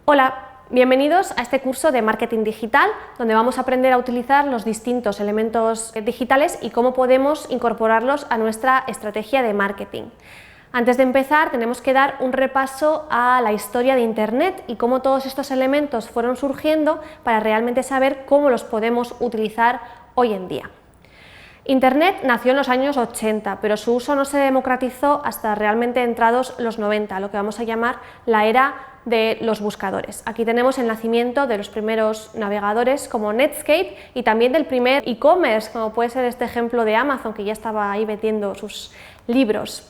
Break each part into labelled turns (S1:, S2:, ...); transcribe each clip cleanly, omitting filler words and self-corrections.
S1: Hola, bienvenidos a este curso de marketing digital, donde vamos a aprender a utilizar los distintos elementos digitales y cómo podemos incorporarlos a nuestra estrategia de marketing. Antes de empezar, tenemos que dar un repaso a la historia de Internet y cómo todos estos elementos fueron surgiendo para realmente saber cómo los podemos utilizar hoy en día. Internet nació en los años 80, pero su uso no se democratizó hasta realmente entrados los 90, lo que vamos a llamar la era de los buscadores. Aquí tenemos el nacimiento de los primeros navegadores como Netscape y también del primer e-commerce, como puede ser este ejemplo de Amazon, que ya estaba ahí vendiendo sus libros.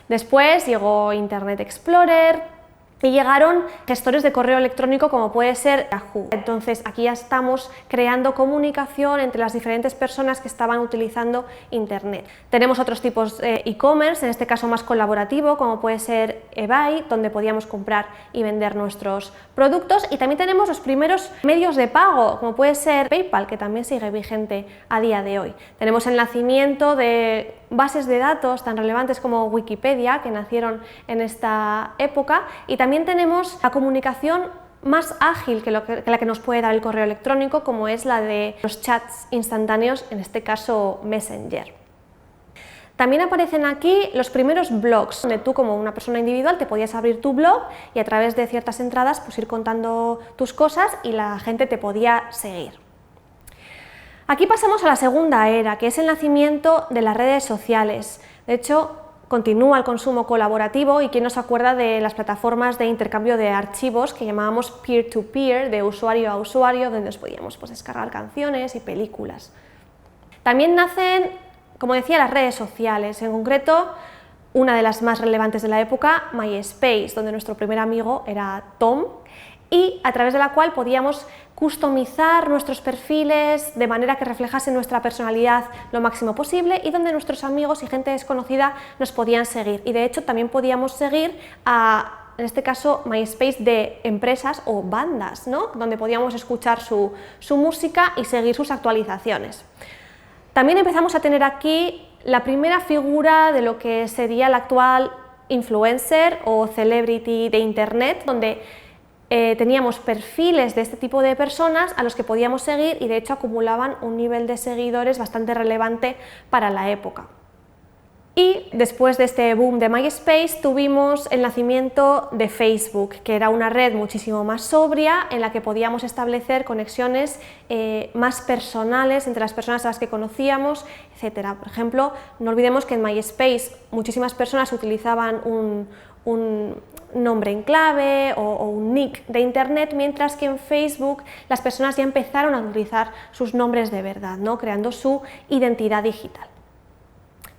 S1: Después llegó Internet Explorer y llegaron gestores de correo electrónico como puede ser Yahoo. Entonces aquí ya estamos creando comunicación entre las diferentes personas que estaban utilizando Internet. Tenemos otros tipos de e-commerce, en este caso más colaborativo, como puede ser eBay, donde podíamos comprar y vender nuestros productos, y también tenemos los primeros medios de pago, como puede ser PayPal, que también sigue vigente a día de hoy. Tenemos el nacimiento de bases de datos tan relevantes como Wikipedia, que nacieron en esta época, y también tenemos la comunicación más ágil que la que nos puede dar el correo electrónico, como es la de los chats instantáneos, en este caso Messenger. También aparecen aquí los primeros blogs, donde tú como una persona individual te podías abrir tu blog y a través de ciertas entradas pues ir contando tus cosas y la gente te podía seguir. Aquí pasamos a la segunda era, que es el nacimiento de las redes sociales. De hecho, continúa el consumo colaborativo y quién no se acuerda de las plataformas de intercambio de archivos que llamábamos peer-to-peer, de usuario a usuario, donde nos podíamos descargar canciones y películas. También nacen, como decía, las redes sociales, en concreto una de las más relevantes de la época, MySpace, donde nuestro primer amigo era Tom, y a través de la cual podíamos customizar nuestros perfiles de manera que reflejasen nuestra personalidad lo máximo posible y donde nuestros amigos y gente desconocida nos podían seguir. Y de hecho también podíamos seguir en este caso, MySpace de empresas o bandas, ¿no? Donde podíamos escuchar su música y seguir sus actualizaciones. También empezamos a tener aquí la primera figura de lo que sería el actual influencer o celebrity de Internet, donde teníamos perfiles de este tipo de personas a los que podíamos seguir y de hecho acumulaban un nivel de seguidores bastante relevante para la época. Y después de este boom de MySpace tuvimos el nacimiento de Facebook, que era una red muchísimo más sobria en la que podíamos establecer conexiones más personales entre las personas a las que conocíamos, etc. Por ejemplo, no olvidemos que en MySpace muchísimas personas utilizaban un nombre en clave o un nick de Internet, mientras que en Facebook las personas ya empezaron a utilizar sus nombres de verdad, ¿no? Creando su identidad digital.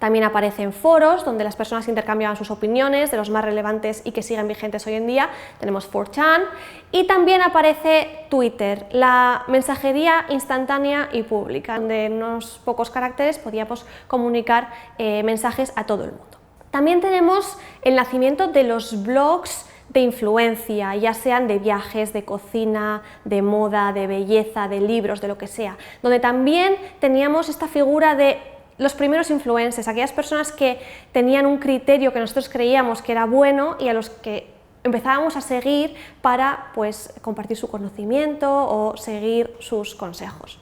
S1: También aparecen foros donde las personas intercambiaban sus opiniones, de los más relevantes y que siguen vigentes hoy en día. Tenemos 4chan y también aparece Twitter, la mensajería instantánea y pública, donde en unos pocos caracteres podíamos comunicar mensajes a todo el mundo. También tenemos el nacimiento de los blogs de influencia, ya sean de viajes, de cocina, de moda, de belleza, de libros, de lo que sea, donde también teníamos esta figura de los primeros influencers, aquellas personas que tenían un criterio que nosotros creíamos que era bueno y a los que empezábamos a seguir para compartir su conocimiento o seguir sus consejos.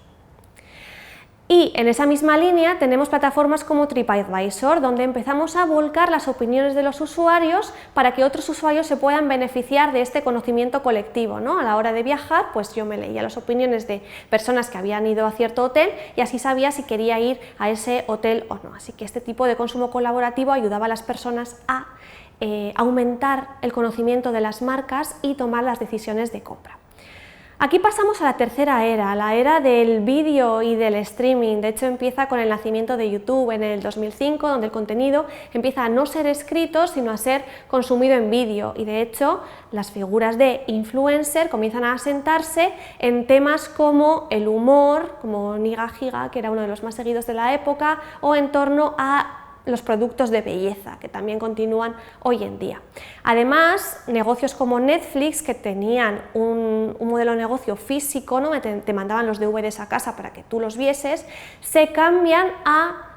S1: Y en esa misma línea tenemos plataformas como TripAdvisor, donde empezamos a volcar las opiniones de los usuarios para que otros usuarios se puedan beneficiar de este conocimiento colectivo, ¿no? A la hora de viajar, pues yo me leía las opiniones de personas que habían ido a cierto hotel y así sabía si quería ir a ese hotel o no. Así que este tipo de consumo colaborativo ayudaba a las personas a aumentar el conocimiento de las marcas y tomar las decisiones de compra. Aquí pasamos a la tercera era, la era del vídeo y del streaming. De hecho, empieza con el nacimiento de YouTube en el 2005, donde el contenido empieza a no ser escrito, sino a ser consumido en vídeo. Y de hecho, las figuras de influencer comienzan a asentarse en temas como el humor, como Niga Giga, que era uno de los más seguidos de la época, o en torno a los productos de belleza, que también continúan hoy en día. Además, negocios como Netflix, que tenían un modelo de negocio físico, ¿no? Te mandaban los DVDs a casa para que tú los vieses, se cambian a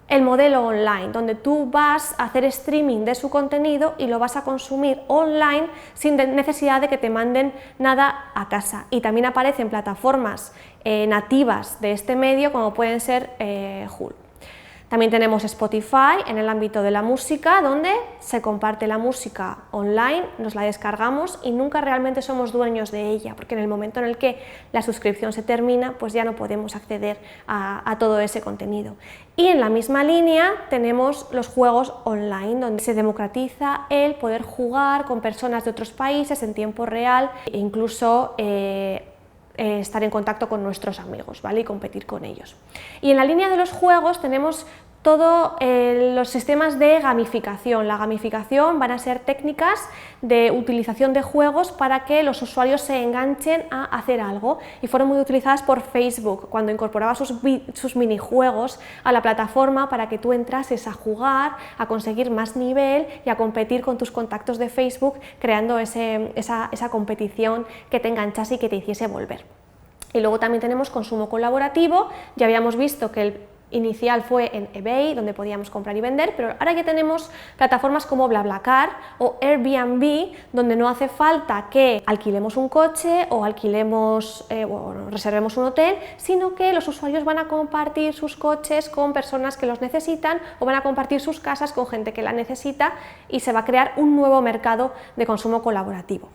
S1: el modelo online, donde tú vas a hacer streaming de su contenido y lo vas a consumir online sin necesidad de que te manden nada a casa. Y también aparecen plataformas nativas de este medio, como pueden ser Hulu. También tenemos Spotify en el ámbito de la música, donde se comparte la música online, nos la descargamos y nunca realmente somos dueños de ella, porque en el momento en el que la suscripción se termina, pues ya no podemos acceder a todo ese contenido. Y en la misma línea tenemos los juegos online, donde se democratiza el poder jugar con personas de otros países en tiempo real e incluso estar en contacto con nuestros amigos, ¿vale? Y competir con ellos. Y en la línea de los juegos tenemos todos los sistemas de gamificación. La gamificación van a ser técnicas de utilización de juegos para que los usuarios se enganchen a hacer algo, y fueron muy utilizadas por Facebook cuando incorporaba sus minijuegos a la plataforma para que tú entrases a jugar, a conseguir más nivel y a competir con tus contactos de Facebook, creando esa competición que te enganchase y que te hiciese volver. Y luego también tenemos consumo colaborativo. Ya habíamos visto que el inicial fue en eBay, donde podíamos comprar y vender, pero ahora ya tenemos plataformas como BlaBlaCar o Airbnb, donde no hace falta que alquilemos un coche o alquilemos o reservemos un hotel, sino que los usuarios van a compartir sus coches con personas que los necesitan, o van a compartir sus casas con gente que la necesita, y se va a crear un nuevo mercado de consumo colaborativo.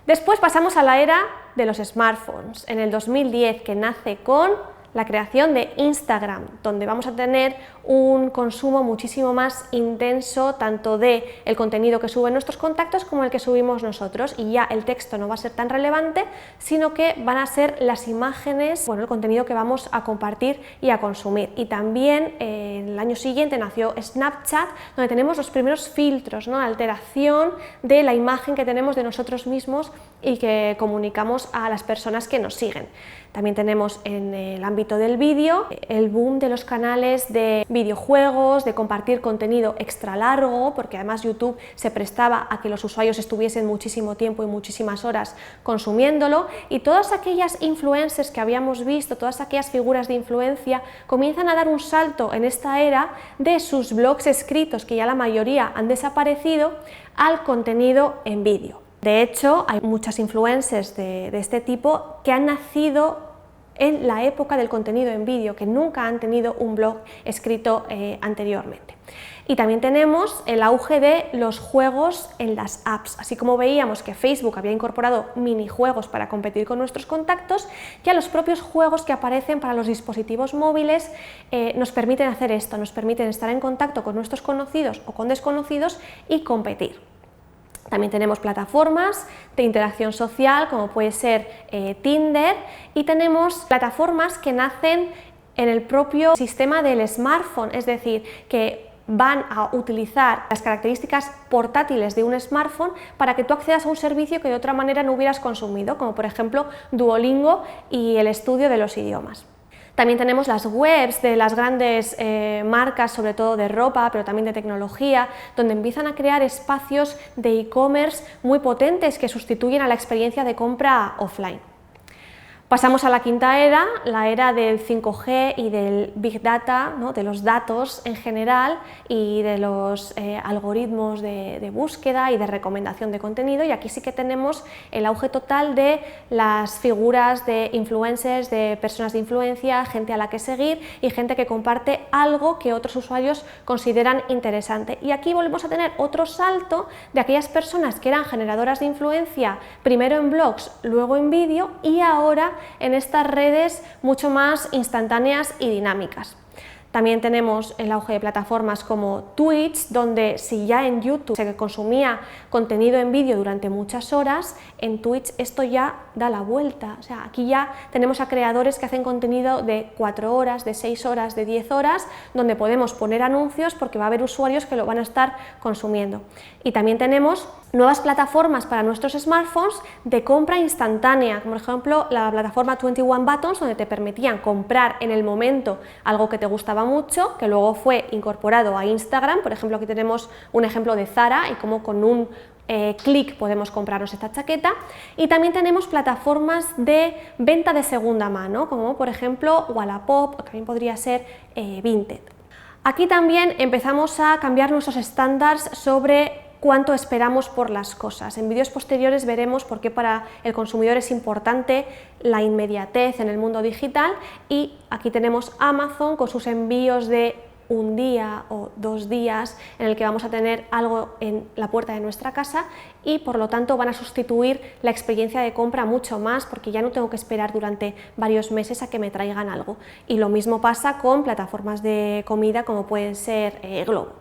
S1: Después pasamos a la era de los smartphones, en el 2010, que nace con la creación de Instagram, donde vamos a tener un consumo muchísimo más intenso, tanto del contenido que suben nuestros contactos como el que subimos nosotros, y ya el texto no va a ser tan relevante, sino que van a ser las imágenes, el contenido que vamos a compartir y a consumir. Y también el año siguiente nació Snapchat, donde tenemos los primeros filtros, ¿no? La alteración de la imagen que tenemos de nosotros mismos y que comunicamos a las personas que nos siguen. También tenemos en el ámbito del vídeo el boom de los canales de videojuegos, de compartir contenido extra largo, porque además YouTube se prestaba a que los usuarios estuviesen muchísimo tiempo y muchísimas horas consumiéndolo, y todas aquellas influencers que habíamos visto, todas aquellas figuras de influencia, comienzan a dar un salto en esta era de sus blogs escritos, que ya la mayoría han desaparecido, al contenido en vídeo. De hecho, hay muchas influencers de este tipo que han nacido en la época del contenido en vídeo, que nunca han tenido un blog escrito anteriormente. Y también tenemos el auge de los juegos en las apps. Así como veíamos que Facebook había incorporado minijuegos para competir con nuestros contactos, ya los propios juegos que aparecen para los dispositivos móviles nos permiten hacer esto, nos permiten estar en contacto con nuestros conocidos o con desconocidos y competir. También tenemos plataformas de interacción social, como puede ser Tinder, y tenemos plataformas que nacen en el propio sistema del smartphone, es decir, que van a utilizar las características portátiles de un smartphone para que tú accedas a un servicio que de otra manera no hubieras consumido, como por ejemplo Duolingo y el estudio de los idiomas. También tenemos las webs de las grandes marcas, sobre todo de ropa, pero también de tecnología, donde empiezan a crear espacios de e-commerce muy potentes que sustituyen a la experiencia de compra offline. Pasamos a la quinta era, la era del 5G y del Big Data, ¿no? De los datos en general y de los algoritmos de búsqueda y de recomendación de contenido, y aquí sí que tenemos el auge total de las figuras de influencers, de personas de influencia, gente a la que seguir y gente que comparte algo que otros usuarios consideran interesante. Y aquí volvemos a tener otro salto de aquellas personas que eran generadoras de influencia, primero en blogs, luego en vídeo, y ahora en estas redes mucho más instantáneas y dinámicas. También tenemos el auge de plataformas como Twitch, donde si ya en YouTube se consumía contenido en vídeo durante muchas horas, en Twitch esto ya da la vuelta. O sea, aquí ya tenemos a creadores que hacen contenido de 4 horas, de 6 horas, de 10 horas, donde podemos poner anuncios porque va a haber usuarios que lo van a estar consumiendo. Y también tenemos nuevas plataformas para nuestros smartphones de compra instantánea, como por ejemplo la plataforma 21 Buttons, donde te permitían comprar en el momento algo que te gustaba mucho, que luego fue incorporado a Instagram. Por ejemplo, aquí tenemos un ejemplo de Zara y cómo con un clic podemos comprarnos esta chaqueta. Y también tenemos plataformas de venta de segunda mano, como por ejemplo Wallapop, o también podría ser Vinted. Aquí también empezamos a cambiar nuestros estándares sobre cuánto esperamos por las cosas. En vídeos posteriores veremos por qué para el consumidor es importante la inmediatez en el mundo digital, y aquí tenemos Amazon con sus envíos de un día o 2 días en el que vamos a tener algo en la puerta de nuestra casa, y por lo tanto van a sustituir la experiencia de compra mucho más, porque ya no tengo que esperar durante varios meses a que me traigan algo. Y lo mismo pasa con plataformas de comida como pueden ser Globo.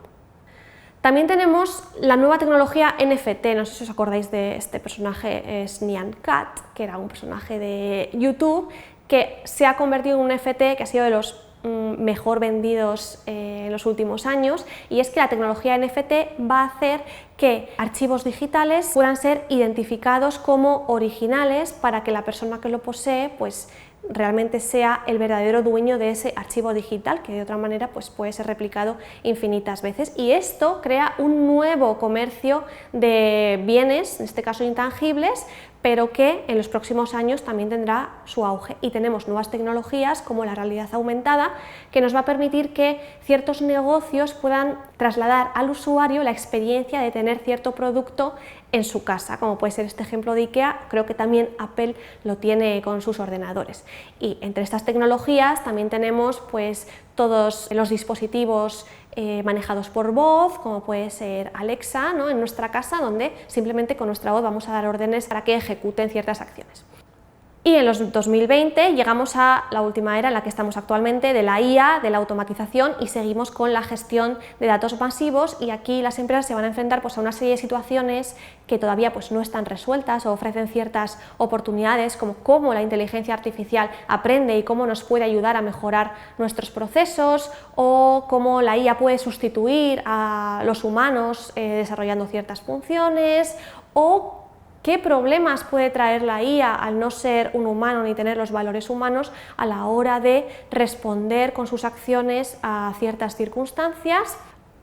S1: También tenemos la nueva tecnología NFT, no sé si os acordáis de este personaje, es Nyan Cat, que era un personaje de YouTube que se ha convertido en un NFT que ha sido de los mejor vendidos en los últimos años, y es que la tecnología NFT va a hacer que archivos digitales puedan ser identificados como originales para que la persona que lo posee pues realmente sea el verdadero dueño de ese archivo digital, que de otra manera pues puede ser replicado infinitas veces, y esto crea un nuevo comercio de bienes, en este caso intangibles, pero que en los próximos años también tendrá su auge. Y tenemos nuevas tecnologías como la realidad aumentada, que nos va a permitir que ciertos negocios puedan trasladar al usuario la experiencia de tener cierto producto en su casa, como puede ser este ejemplo de IKEA. Creo que también Apple lo tiene con sus ordenadores. Y entre estas tecnologías también tenemos pues todos los dispositivos manejados por voz, como puede ser Alexa, ¿no?, en nuestra casa, donde simplemente con nuestra voz vamos a dar órdenes para que ejecuten ciertas acciones. Y en los 2020 llegamos a la última era en la que estamos actualmente, de la IA, de la automatización, y seguimos con la gestión de datos masivos, y aquí las empresas se van a enfrentar pues a una serie de situaciones que todavía pues no están resueltas o ofrecen ciertas oportunidades, como cómo la inteligencia artificial aprende y cómo nos puede ayudar a mejorar nuestros procesos, o cómo la IA puede sustituir a los humanos desarrollando ciertas funciones, o qué problemas puede traer la IA al no ser un humano ni tener los valores humanos a la hora de responder con sus acciones a ciertas circunstancias,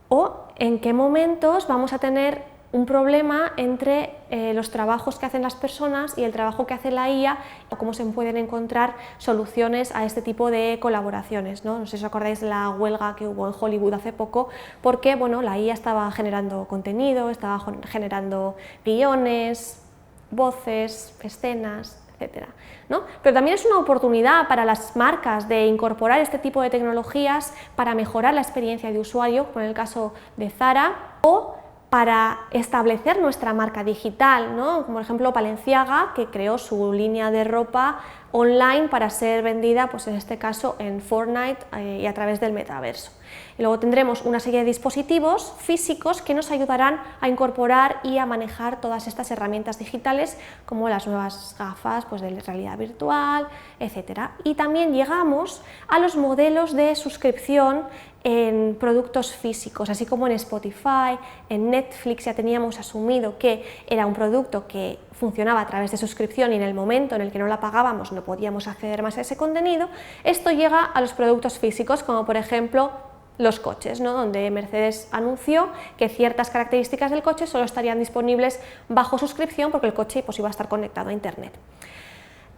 S1: o en qué momentos vamos a tener un problema entre los trabajos que hacen las personas y el trabajo que hace la IA, o cómo se pueden encontrar soluciones a este tipo de colaboraciones, ¿no? No sé si os acordáis de la huelga que hubo en Hollywood hace poco, porque bueno, la IA estaba generando contenido, estaba generando guiones, voces, escenas, etcétera, ¿no? Pero también es una oportunidad para las marcas de incorporar este tipo de tecnologías para mejorar la experiencia de usuario, como en el caso de Zara, o para establecer nuestra marca digital, ¿no? Como por ejemplo Balenciaga, que creó su línea de ropa online para ser vendida, pues en este caso en Fortnite y a través del metaverso. Y luego tendremos una serie de dispositivos físicos que nos ayudarán a incorporar y a manejar todas estas herramientas digitales, como las nuevas gafas pues de realidad virtual, etcétera. Y también llegamos a los modelos de suscripción en productos físicos, así como en Spotify, en Netflix ya teníamos asumido que era un producto que funcionaba a través de suscripción, y en el momento en el que no la pagábamos no podíamos acceder más a ese contenido. Esto llega a los productos físicos, como por ejemplo los coches, ¿no?, donde Mercedes anunció que ciertas características del coche solo estarían disponibles bajo suscripción, porque el coche pues iba a estar conectado a Internet.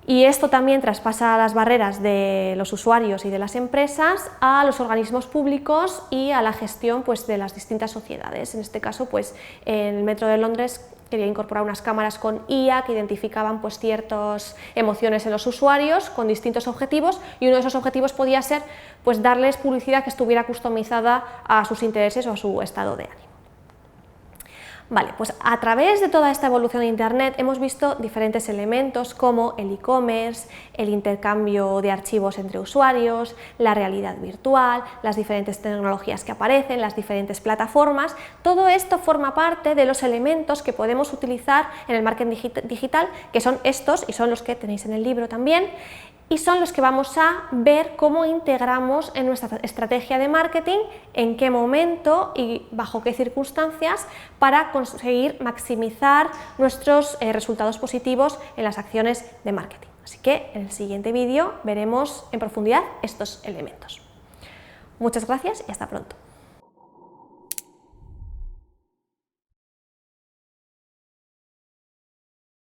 S1: Y esto también traspasa las barreras de los usuarios y de las empresas a los organismos públicos y a la gestión pues de las distintas sociedades. En este caso, pues en el Metro de Londres quería incorporar unas cámaras con IA que identificaban pues ciertas emociones en los usuarios con distintos objetivos, y uno de esos objetivos podía ser pues darles publicidad que estuviera customizada a sus intereses o a su estado de ánimo. Vale, pues a través de toda esta evolución de Internet hemos visto diferentes elementos como el e-commerce, el intercambio de archivos entre usuarios, la realidad virtual, las diferentes tecnologías que aparecen, las diferentes plataformas. Todo esto forma parte de los elementos que podemos utilizar en el marketing digital, que son estos, y son los que tenéis en el libro también, y son los que vamos a ver cómo integramos en nuestra estrategia de marketing, en qué momento y bajo qué circunstancias, para conseguir maximizar nuestros resultados positivos en las acciones de marketing. Así que en el siguiente vídeo veremos en profundidad estos elementos. Muchas gracias y hasta pronto.